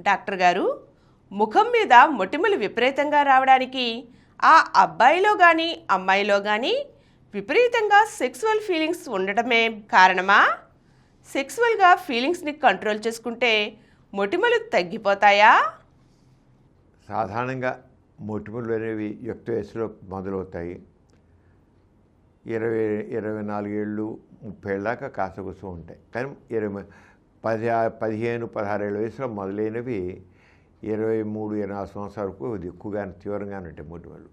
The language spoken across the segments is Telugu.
డాక్టర్ గారు, ముఖం మీద మొటిమలు విపరీతంగా రావడానికి ఆ అబ్బాయిలో కానీ అమ్మాయిలో కానీ విపరీతంగా సెక్సువల్ ఫీలింగ్స్ ఉండటమే కారణమా? సెక్సువల్గా ఫీలింగ్స్ని కంట్రోల్ చేసుకుంటే మొటిమలు తగ్గిపోతాయా? సాధారణంగా మొటిమలు అనేవి యుక్త వయసులో మొదలవుతాయి. 24 ఏళ్ళు 30 ఏళ్ళ దాకా కాసగుస్తూ ఉంటాయి. కానీ 15-16 ఏళ్ళ వయసులో మొదలైనవి 23-24 సంవత్సరాల వరకు ఇది ఎక్కువగా తీవ్రంగానే ఉంటాయి మొటిమలు.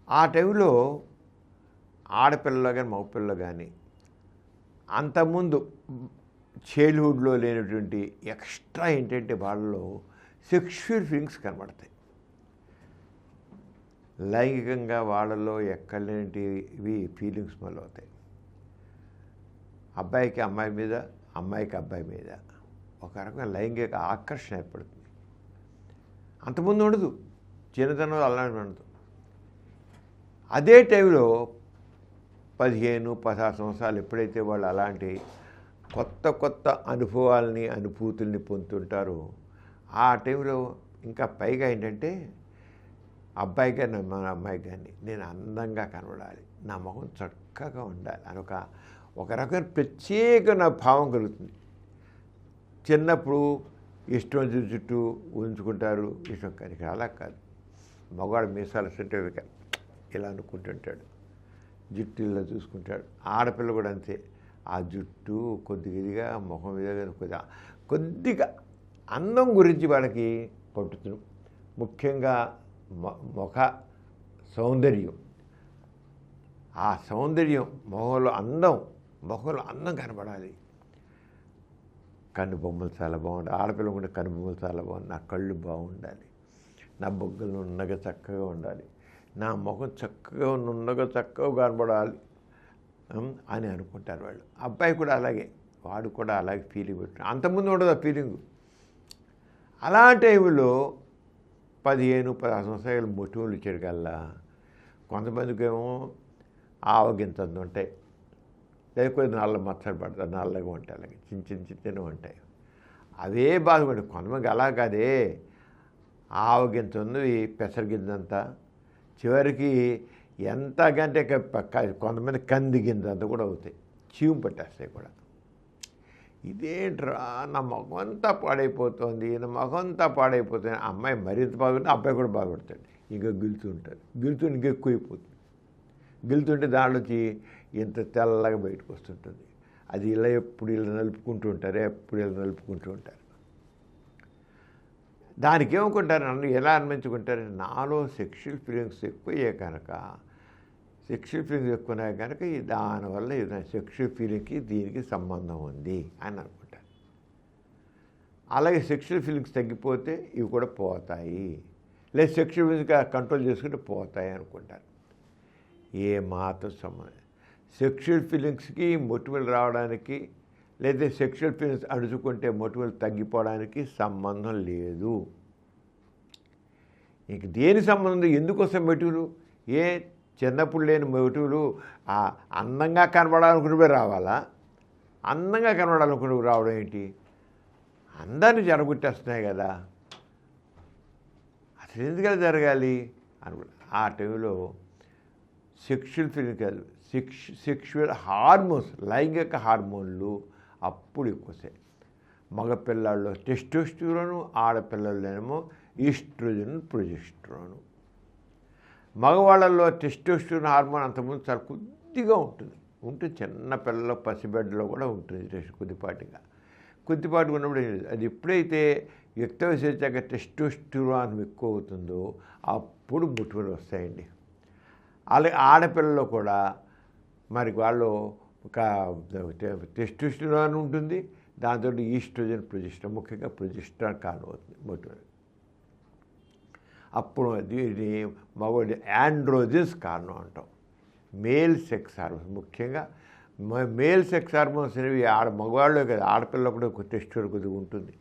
ఆ టైంలో ఆడపిల్లలో కానీ మగపిల్లలో కానీ అంతకుముందు చైల్డ్హుడ్లో లేనటువంటి ఎక్స్ట్రా ఏంటంటే వాళ్ళలో సెక్షువల్ ఫీలింగ్స్ కనబడతాయి. లైంగికంగా వాళ్ళలో ఎక్కడలేనివి ఫీలింగ్స్ మొదలవుతాయి. అబ్బాయికి అమ్మాయి మీద, అమ్మాయికి అబ్బాయి మీద ఒక రకమైన లైంగిక ఆకర్షణ ఏర్పడుతుంది. అంతకుముందు ఉండదు, చిన్నతనంలో అలాంటి ఉండదు. అదే టైంలో 15-16 సంవత్సరాలు ఎప్పుడైతే వాళ్ళు అలాంటి కొత్త కొత్త అనుభవాల్ని అనుభూతుల్ని పొందుతుంటారో ఆ టైంలో ఇంకా పైగా ఏంటంటే అబ్బాయి కానీ మన అమ్మాయి కానీ నేను అందంగా కనబడాలి, నా ముఖం చక్కగా ఉండాలి అని ఒక రకమైన ప్రత్యేకమైన భావం కలుగుతుంది. చిన్నప్పుడు ఇష్టం చుట్టూ ఉంచుకుంటారు, ఇష్టం కానీ ఇక్కడ అలా కాదు. మగవాడు మీసాలు సెంటర్ ఇలా అనుకుంటుంటాడు, జుట్టు ఇలా చూసుకుంటాడు. ఆడపిల్ల కూడా అంతే, ఆ జుట్టు కొద్దిగా ఇదిగా ముఖం మీద కొద్దిగా అందం గురించి వాళ్ళకి పట్టుతుంది. ముఖ్యంగా ముఖ సౌందర్యం, ఆ సౌందర్యం ముఖంలో అందం కనబడాలి. కన్ను బొమ్మలు చాలా బాగుండాలి. ఆడపిల్ల కూడా కన్ను బొమ్మలు చాలా బాగుంది, నా కళ్ళు బాగుండాలి, నా బొగ్గలు నున్నగా చక్కగా ఉండాలి, నా ముఖం చక్కగా నున్నగా చక్కగా కనబడాలి అని అనుకుంటారు వాళ్ళు. అబ్బాయి కూడా అలాగే, వాడు కూడా అలాగే ఫీలింగ్ పెట్టుకున్నాడు. అంతకుముందు ఉండదు ఆ ఫీలింగు. అలా టైంలో 15-16 సంవత్సరాలు మొటిమలు ఇచ్చేటికల్లా కొంతమందికి ఏమో ఆవగింతంత ఉంటాయి, లేకపోతే నల్ల మచ్చలు పడతాయి, నల్లగా ఉంటాయి, అలాగే చిన్న ఉంటాయి. అవే బాధపడి కొంతమందికి అలా కాదే, ఆవగింత ఉంది పెసరగింజంతా, చివరికి ఎంతకంటే కొంతమంది కంది గింజంతా కూడా అవుతాయి, చీము పట్టేస్తాయి కూడా. ఇదేంట్రా నా ముఖం అంతా పాడైపోతుంది, నా ముఖం అంతా పాడైపోతుంది. అమ్మాయి మరింత బాగుంటే అబ్బాయి కూడా బాగుపడతాడు. ఇంకా గిలుతుంటాడు, ఇంకా ఎక్కువైపోతుంది. గిలుతుంటే దాంట్లోకి ఇంత తెల్లగా బయటకు వస్తుంటుంది. అది ఎప్పుడు ఇలా నలుపుకుంటూ ఉంటారు. దానికి ఏమనుకుంటారు, నన్ను ఎలా అనిపించుకుంటారు, నాలో సెక్షువల్ ఫీలింగ్స్ ఎక్కువయ్యే కనుక, సెక్షువల్ ఫీలింగ్స్ ఎక్కువన్నాయి కనుక దానివల్ల సెక్షువల్ ఫీలింగ్కి దీనికి సంబంధం ఉంది అని అనుకుంటారు. అలాగే సెక్షువల్ ఫీలింగ్స్ తగ్గిపోతే ఇవి కూడా పోతాయి, లేదా సెక్షువల్ ఫీలింగ్స్ కంట్రోల్ చేసుకుంటే పోతాయి అనుకుంటారు. ఏ మాత్రం సంబంధం, సెక్షువల్ ఫీలింగ్స్కి మొటిమలు రావడానికి లేదా సెక్షువల్ ఫీలింగ్స్ అణుచుకుంటే మొటిమలు తగ్గిపోవడానికి సంబంధం లేదు. ఇంక దేని సంబంధం, ఎందుకోసం మొటిమలు? చిన్నప్పుడు లేని మొటిమలు అందంగా కనబడాలనుకునే రావాలా? అందంగా కనబడాలనుకునే రావడం ఏంటి? అందరినీ జరగొట్టేస్తున్నాయి కదా, అసలు ఎందుకలా జరగాలి అనుకుంటా. ఆ టైంలో సెక్షువల్ ఫీలింగ్ కాదు, సెక్షువల్ హార్మోన్స్, లైంగిక హార్మోన్లు అప్పుడు ఎక్కువసాయి. మగపిల్లల్లో టెస్టోస్టిరోను, ఆడపిల్లల్లోనేమో ఈస్ట్రోజన్, ప్రొజెస్ట్రాన్. మగవాళ్ళల్లో టెస్టోస్టిరోన్ హార్మోన్ అంతకుముందు చాలా కొద్దిగా ఉంటుంది, చిన్న పిల్లల్లో పసిబిడ్డలో కూడా ఉంటుంది కొద్దిపాటిగా ఉన్నప్పుడు అది ఎప్పుడైతే యుక్త వయసు వచ్చాక టెస్టోస్టిరోన్ ఎక్కువ అవుతుందో అప్పుడు మొటిమలు వస్తాయండి. అలాగే ఆడపిల్లలో కూడా మరి వాళ్ళు ఒక టెస్టోస్టిరోన్ ఉంటుంది, దాంతో ఈస్ట్రోజన్, ప్రొజెస్ట్రాన్, ముఖ్యంగా ప్రొజెస్ట్రాన్ కారణం అవుతుంది మొటిమలు. అప్పుడు ఇది మగవాడి ఆండ్రోజన్స్ కారణం అంటాం. మేల్ సెక్స్ హార్మోన్స్, ముఖ్యంగా మేల్ సెక్స్ హార్మోన్స్ అనేవి మగవాళ్ళు కదా, ఆడపిల్ల కూడా టెస్టోస్టిరోన్ కొద్దిగా ఉంటుంది.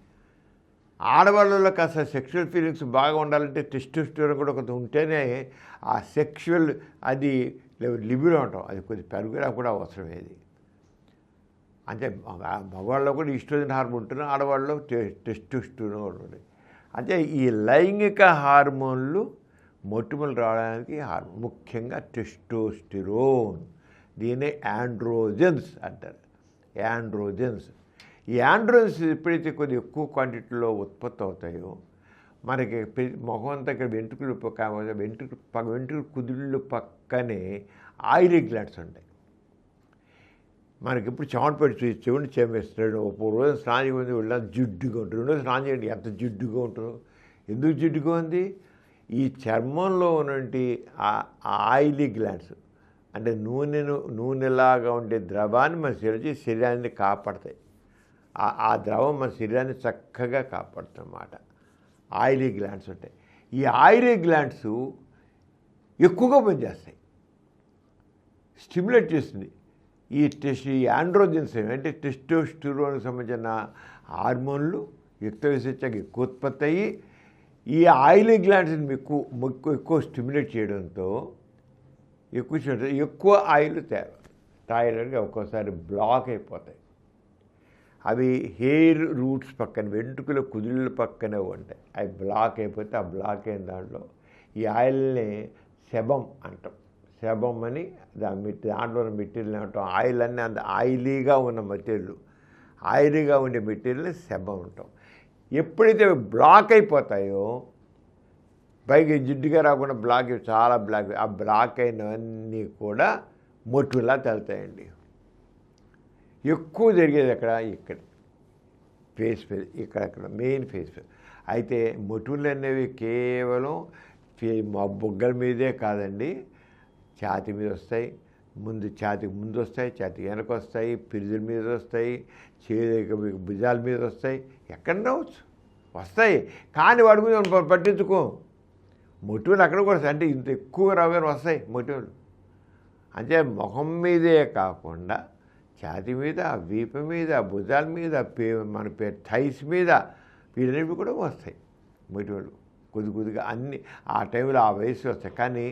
ఆడవాళ్ళలో కాస్త సెక్షువల్ ఫీలింగ్స్ బాగా ఉండాలంటే టెస్టోస్టిరోన్ కూడా కొంత ఉంటేనే ఆ సెక్షువల్ అది లిబిడో అంటాం, అది కొద్ది పెరుగుదల కూడా అవసరమేది. అంటే మగవాళ్ళలో కూడా ఈస్ట్రోజన్ హార్మోన్ ఉంటుంది, ఆడవాళ్ళలో టెస్టోస్టెరోన్ ఉంటుంది. అంటే ఈ లైంగిక హార్మోన్లు మొటిమలు రావడానికి ముఖ్యంగా టెస్టోస్టెరోన్, దీన్నే యాండ్రోజన్స్ అంటారు. యాండ్రోజన్స్, ఈ యాండ్రోజన్స్ ఎప్పుడైతే కొద్దిగా ఎక్కువ క్వాంటిటీలో ఉత్పత్తి అవుతాయో మనకి మొహం అంతా ఇక్కడ వెంట్రుకలు కుదుళ్ళు పక్కనే ఆయిలీ గ్లాండ్స్ ఉంటాయి. మనకి ఇప్పుడు చెమట పెట్టి చెవుని చేమేస్తాడు. ఒక రోజు స్నానం చేయకుండా వెళ్ళిన జిడ్డుగా ఉంటుంది, రెండో స్నానం చేయండి ఎంత జిడ్డుగా ఉంటుందో. ఎందుకు జిడ్డుగా ఉంది? ఈ చర్మంలో ఉన్నటువంటి ఆయిలీ గ్లాండ్స్ అంటే నూనెలాగా ఉండే ద్రవాన్ని మన శరీరాన్ని కాపాడతాయి. ఆ ద్రవం మన శరీరాన్ని చక్కగా కాపాడుతుంది అన్నమాట. ఆయిలీ గ్లాండ్స్ ఉంటాయి. ఈ ఆయిలీ గ్లాండ్స్ ఎక్కువగా పనిచేస్తాయి, స్టిమ్యులేట్ చేస్తుంది. ఈ ఆండ్రోజన్స్ అంటే టెస్టోస్టెరోన్కి సంబంధించిన హార్మోన్లు యుక్త వయసొచ్చాక ఎక్కువ ఉత్పత్తి అయ్యి ఈ ఆయిలీ గ్లాండ్స్ని ఎక్కువ స్టిమ్యులేట్ చేయడంతో ఎక్కువ ఆయిల్ థైరాయిడ్గా ఒక్కోసారి బ్లాక్ అయిపోతాయి. అవి హెయిర్ రూట్స్ పక్కన వెంట్రుకల కుదుళ్ళ పక్కనే ఉంటాయి. అవి బ్లాక్ అయిపోతే ఆ బ్లాక్ అయిన దాంట్లో ఈ ఆయిల్ని సెబమ్ అంటాం. సెబమ్ అని దాంట్లో ఉన్న మెటీరియల్ అంటాం. ఆయిల్ అన్నీ అంత ఆయిలీగా ఉన్న మెటీరియల్, ఆయిలీగా ఉండే మెటీరియల్ని సెబమ్ అంటాం. ఎప్పుడైతే బ్లాక్ అయిపోతాయో పైకి జిడ్డుగా రాకుండా చాలా బ్లాక్, ఆ బ్లాక్ అయినవన్నీ కూడా మొటిమలా తేలుతాయండి. ఎక్కువ జరిగేది ఇక్కడ ఫేస్ ఇక్కడ మెయిన్ ఫేస్. అయితే మొటిమలు అనేవి కేవలం బొగ్గల మీదే కాదండి, ఛాతీ మీద వస్తాయి, ఛాతీకి ముందు వస్తాయి, ఛాతీకి వెనక వస్తాయి, పిరుదుల మీద వస్తాయి, భుజాల మీద వస్తాయి, ఎక్కడ రావచ్చు వస్తాయి. కానీ వాడి మీద పట్టించుకో. మొటిమలు అక్కడ కూడా అంటే ఇంత ఎక్కువ రావుగానే వస్తాయి మొటిమలు. అంటే ముఖం మీదే కాకుండా ఛాతీ మీద, వీపు మీద, భుజాల మీద, మన థైస్ మీద, వీటన్నిటివి కూడా వస్తాయి మొటిమలు కొద్దిగా అన్నీ. ఆ టైంలో ఆ వయసు వస్తాయి. కానీ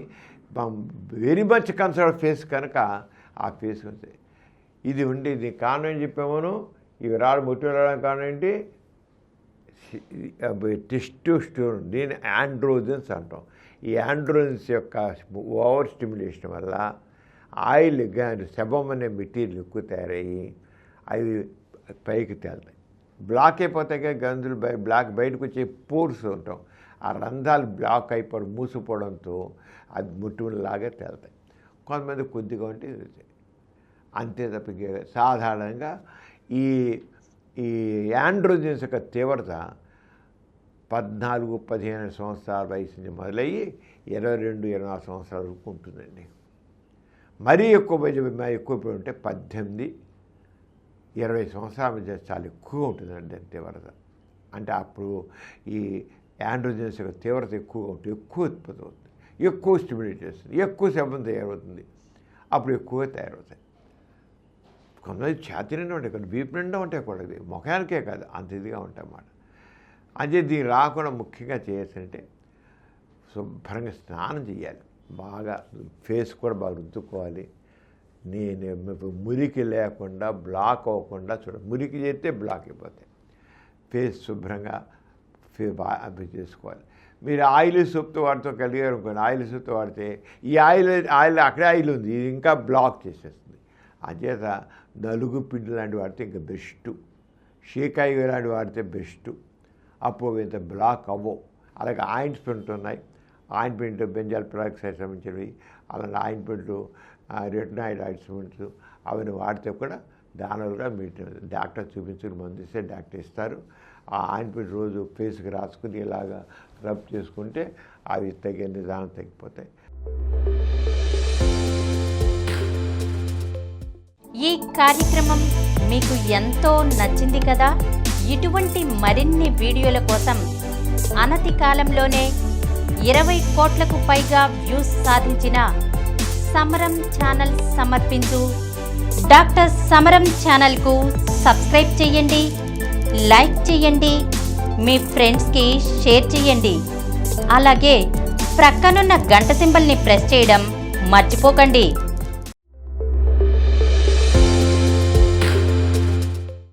వెరీ మచ్ కన్సర్న్ ఫేస్ కనుక ఆ ఫేస్ వస్తాయి. ఇది ఉండి దీనికి కారణం ఏం చెప్పామను, ఇవి మొటిమలు రావడానికి కారణం ఏంటి? టెస్టోస్టెరోన్, దీన్ని ఆండ్రోజన్స్ అంటాం. ఈ ఆండ్రోజన్స్ యొక్క ఓవర్ స్టిమ్యులేషన్ వల్ల ఆయిల్ సెబమ్ అనే మెటీరియల్ ఎక్కువ తయారయ్యి అవి పైకి తేలుతాయి. బ్లాక్ అయిపోతాయి. గంజులు బయటకు వచ్చే పోర్స్ ఉంటాం, ఆ రంధ్రాలు బ్లాక్ మూసిపోవడంతో అది మొటిమలలాగా తేలుతాయి. కొంతమంది కొద్దిగా ఉంటే అంతే తప్ప సాధారణంగా ఈ యాండ్రోజన్స్ యొక్క తీవ్రత 14-15 సంవత్సరాల వయసు నుంచి మొదలయ్యి 22-24 సంవత్సరాల వరకు ఉంటుందండి. మరీ ఎక్కువ ఉంటే 18-20 సంవత్సరాల మధ్య చాలా ఎక్కువ ఉంటుందండి తీవ్రత. అంటే అప్పుడు ఈ యాండ్రోజన్స్ యొక్క తీవ్రత ఎక్కువగా ఉంటుంది, ఎక్కువ ఉత్పత్తి అవుతుంది, ఎక్కువ స్టిమ్యులేట్ చేస్తుంది, ఎక్కువ శబ్దం తయారవుతుంది, అప్పుడు ఎక్కువగా తయారవుతాయి. కొంతమంది ఛాతీ నిండా ఉంటాయి, కొన్ని వీపు నిండా ఉంటాయి కూడా, ముఖానికే కాదు అంత ఇదిగా ఉంటాయి అన్నమాట. అంటే దీన్ని రాకుండా ముఖ్యంగా చేయాల్సింటే శుభ్రంగా స్నానం చేయాలి, బాగా ఫేస్ కూడా బాగా రుద్దుకోవాలి. మురికి లేకుండా బ్లాక్ అవ్వకుండా మురికి చేస్తే బ్లాక్ అయిపోతాయి. ఫేస్ శుభ్రంగా అవి చేసుకోవాలి. మీరు ఆయిల్ సోప్తో వాటితో కలిగారు అనుకోండి, ఆయిల్ సోప్తో వాడితే ఈ ఆయిల్ అక్కడే ఆయిల్ ఉంది, ఇది ఇంకా బ్లాక్ చేసేస్తుంది. అంచేత నలుగు పిండి లాంటివి వాడితే ఇంకా బెస్ట్, షీకాయి లాంటివి వాడితే బెస్ట్, అప్పుడు ఇంత బ్లాక్ అవ్వవు. అలాగే ఆయింట్మెంట్ ఉన్నాయి, ఆయింట్మెంట్ బెంజాల్ పెరాక్సైడ్ సంబంధించినవి, అలాంటి ఆయింట్మెంట్లు రెటినాయిడ్ ఆయింట్మెంట్స్ అవన్నీ వాడితే కూడా దానివల్ల కూడా మీరు డాక్టర్ చూపించుకుని మందు ఇస్తే డాక్టర్ ఇస్తారు. ఆ ఆయింట్మెంట్ రోజు ఫేస్కి రాసుకుని ఇలాగా రబ్ చేసుకుంటే అవి తగిన నిదానం తగ్గిపోతాయి. ఈ కార్యక్రమం మీకు ఎంతో నచ్చింది కదా. ఇటువంటి మరిన్ని వీడియోల కోసం అనతి కాలంలోనే 20 కోట్లకు పైగా వ్యూస్ సాధించిన సమరం ఛానల్ సమర్పించు డాక్టర్ సమరం ఛానల్కు సబ్స్క్రైబ్ చేయండి, లైక్ చేయండి, మీ ఫ్రెండ్స్కి షేర్ చేయండి. అలాగే ప్రక్కనున్న గంట సింబల్ని ప్రెస్ చేయడం మర్చిపోకండి.